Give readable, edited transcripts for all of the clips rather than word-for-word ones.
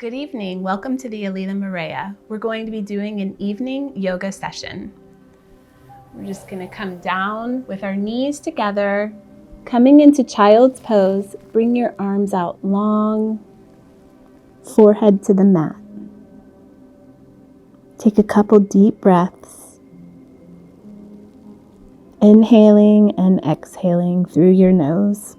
Good evening. Welcome to the Alila Marea. We're going to be doing an evening yoga session. We're just going to come down with our knees together, coming into child's pose. Bring your arms out long, forehead to the mat. Take a couple deep breaths, inhaling and exhaling through your nose.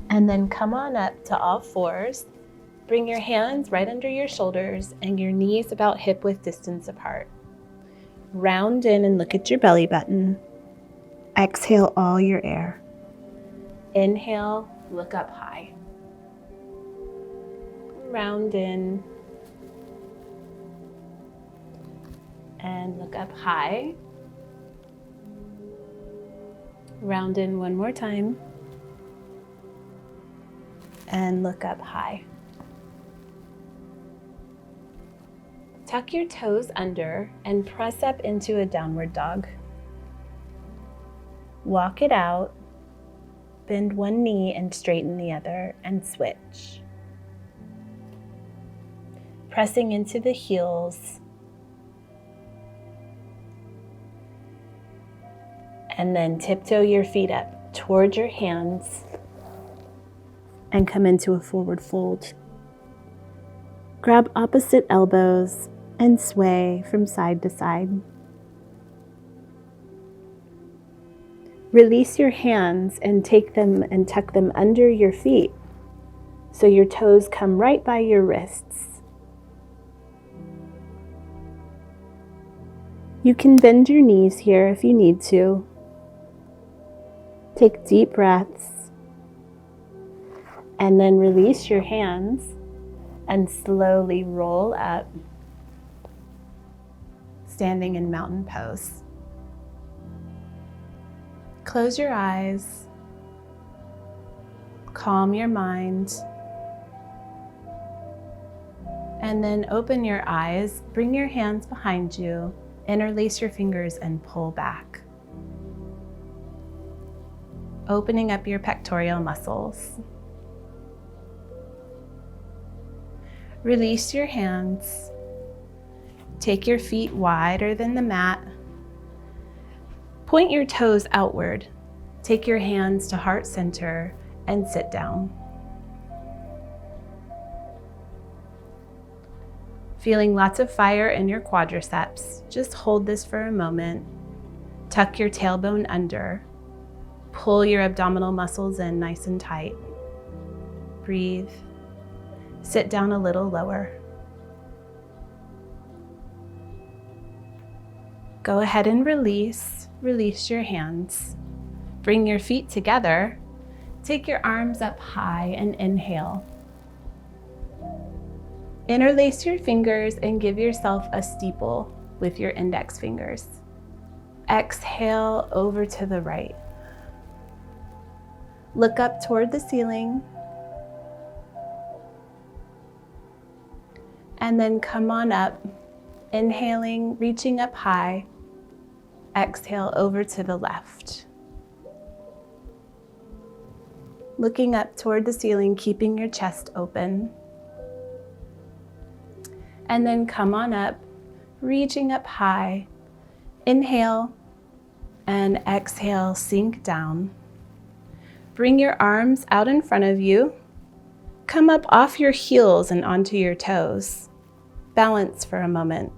And then come on up to all fours. Bring your hands right under your shoulders and your knees about hip-width distance apart. Round in and look at your belly button. Exhale all your air. Inhale, look up high. Round in and look up high. Round in one more time. And look up high. Tuck your toes under and press up into a downward dog. Walk it out, bend one knee and straighten the other, and switch. Pressing into the heels. And then tiptoe your feet up toward your hands and come into a forward fold. Grab opposite elbows and sway from side to side. Release your hands and take them and tuck them under your feet so your toes come right by your wrists. You can bend your knees here if you need to. Take deep breaths. And then release your hands and slowly roll up, standing in mountain pose. Close your eyes, calm your mind, and then open your eyes, bring your hands behind you, interlace your fingers and pull back. Opening up your pectoral muscles. Release your hands. Take your feet wider than the mat. Point your toes outward. Take your hands to heart center and sit down. Feeling lots of fire in your quadriceps, just hold this for a moment. Tuck your tailbone under. Pull your abdominal muscles in nice and tight. Breathe. Sit down a little lower. Go ahead and release your hands. Bring your feet together. Take your arms up high and inhale. Interlace your fingers and give yourself a steeple with your index fingers. Exhale over to the right. Look up toward the ceiling. And then come on up, inhaling, reaching up high. Exhale over to the left. Looking up toward the ceiling, keeping your chest open. And then come on up, reaching up high. Inhale and exhale, sink down. Bring your arms out in front of you. Come up off your heels and onto your toes. Balance for a moment.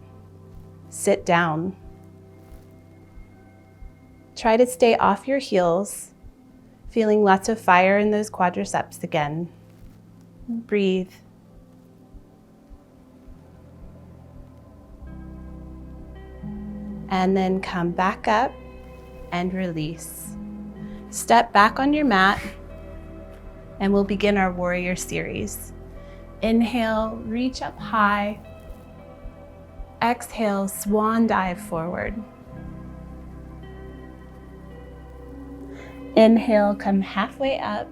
Sit down. Try to stay off your heels, feeling lots of fire in those quadriceps again. Breathe. And then come back up and release. Step back on your mat and we'll begin our warrior series. Inhale, reach up high. Exhale, swan dive forward. Inhale, come halfway up.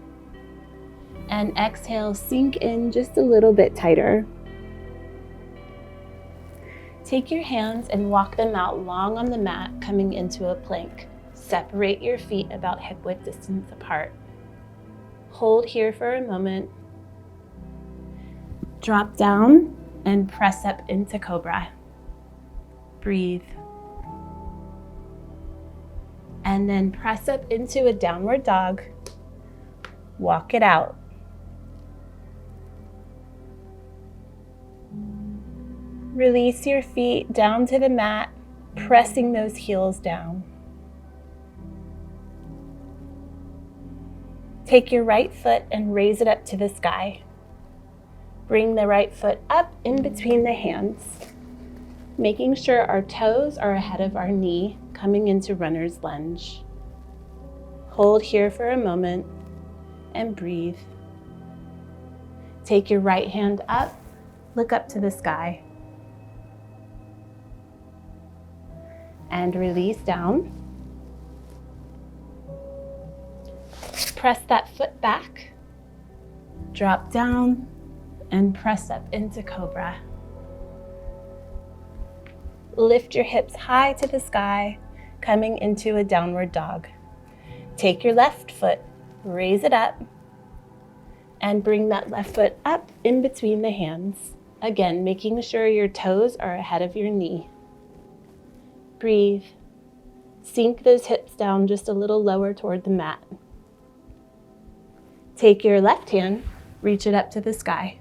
And exhale, sink in just a little bit tighter. Take your hands and walk them out long on the mat, coming into a plank. Separate your feet about hip-width distance apart. Hold here for a moment. Drop down and press up into cobra. Breathe. And then press up into a downward dog. Walk it out. Release your feet down to the mat, pressing those heels down. Take your right foot and raise it up to the sky. Bring the right foot up in between the hands, making sure our toes are ahead of our knee, coming into runner's lunge. Hold here for a moment and breathe. Take your right hand up, look up to the sky. And release down. Press that foot back, drop down, and press up into cobra. Lift your hips high to the sky, coming into a downward dog. Take your left foot, raise it up, and bring that left foot up in between the hands. Again, making sure your toes are ahead of your knee. Breathe. Sink those hips down just a little lower toward the mat. Take your left hand, reach it up to the sky.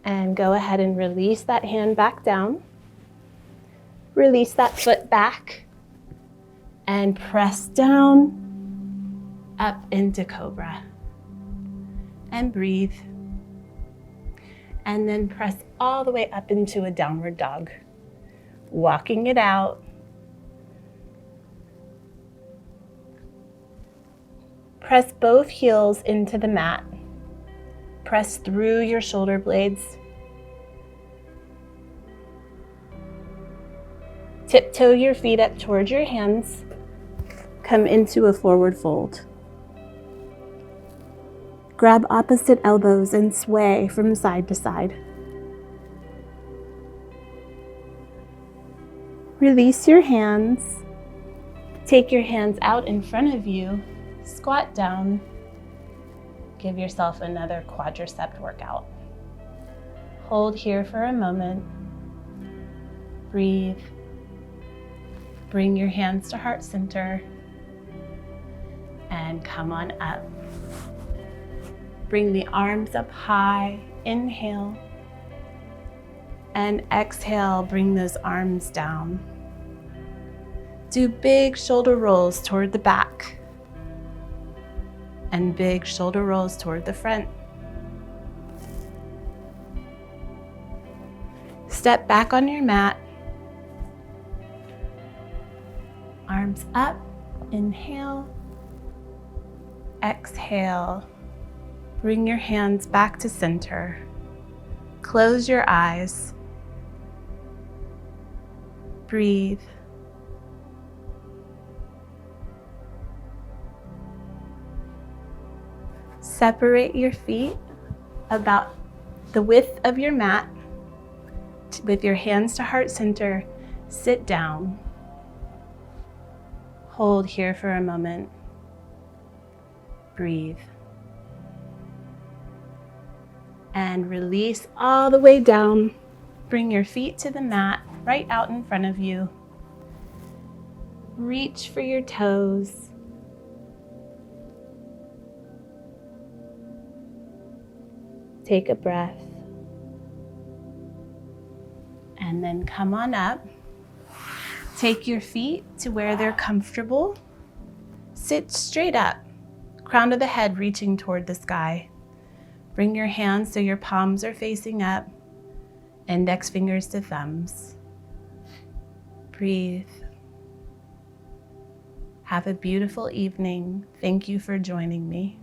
And go ahead and release that hand back down. Release that foot back and press down, up into cobra. And breathe. And then press all the way up into a downward dog. Walking it out. Press both heels into the mat. Press through your shoulder blades. Tiptoe your feet up towards your hands. Come into a forward fold. Grab opposite elbows and sway from side to side. Release your hands. Take your hands out in front of you. Squat down. Give yourself another quadricep workout. Hold here for a moment. Breathe. Bring your hands to heart center. And come on up. Bring the arms up high. Inhale. And exhale, bring those arms down. Do big shoulder rolls toward the back. And big shoulder rolls toward the front. Step back on your mat. Arms up. Inhale. Exhale. Bring your hands back to center. Close your eyes. Breathe. Separate your feet about the width of your mat. With your hands to heart center, sit down. Hold here for a moment. Breathe. And release all the way down. Bring your feet to the mat, right out in front of you. Reach for your toes. Take a breath. And then come on up. Take your feet to where they're comfortable. Sit straight up, crown of the head reaching toward the sky. Bring your hands so your palms are facing up, index fingers to thumbs. Breathe. Have a beautiful evening. Thank you for joining me.